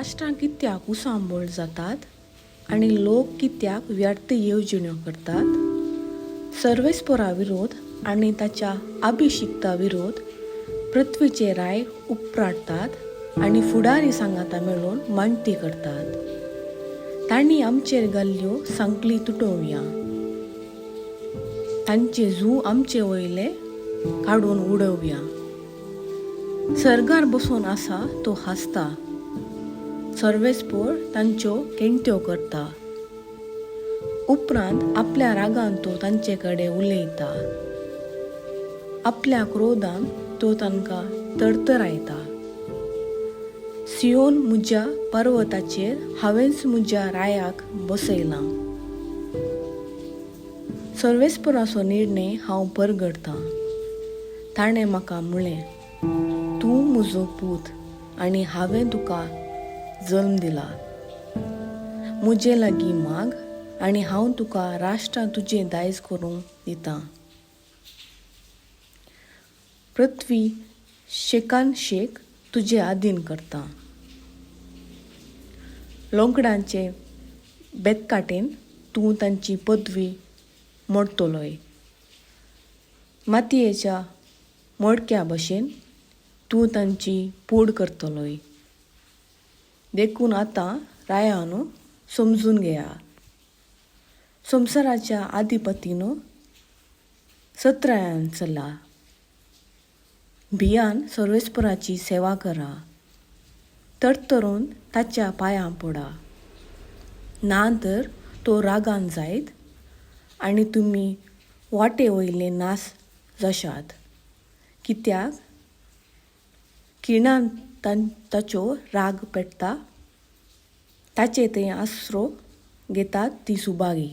राष्ट्रां कित्याक उसांबोळ जातात आणि लोक कित्याक व्यर्थ येवजण्यो करतात, सर्वेस्परा विरोध आणि ताच्या अभिषिक्ता विरोध पृथ्वीचे राय उपराडतात आणि फुडारी सांगाता मेळून मांडती करतात. तांणी आमचेर घाल्ल्यो सांकली तुटोवया, तांचे झू आमचे वयले काडून उडोवया. सर्गार बसून आसा तो हासता, सर्वेस्पोर तांच्यो केंट्यो करता. उपरांत आपल्या रागान तो तांचे कडेन उलयता, आपल्या क्रोधान तो तांकां तरतरायता. सियोन म्हज्या पर्वताचेर हांवेंच म्हज्या रायाक बसयलां. सर्वेस्पराचो निर्णय हांव परगडतां. ताणें म्हाका म्हळें, तूं म्हजो पूत आनी हांवें तुका जल्म दिला. म्हजे लागीं माग आनी हांव तुका राष्ट्रां तुजें दायज करूंक दितां. पृथ्वी शेकान शेक तुजे आधीन करता. लोकडांचे बेतकाटेन तूं तांची पदवी मोडतलोय. मातयेच्या मडक्या भशेन तूं तांची पूड करतलोय. देखून आतां रायांनो, समजून घेया. संवसाराच्या आधिपतीनो सत्रायान चला. भियान सर्वेस्पराची सेवा करा. तरतरून ताच्या पांयां पडा. ना तर तो रागान जायत आनी तुमी वाटे वयले नास जाशात. कित्याक खिणान ताचो राग पेट्टा, ताचे थंय आसरो घेतात ती सुभागी.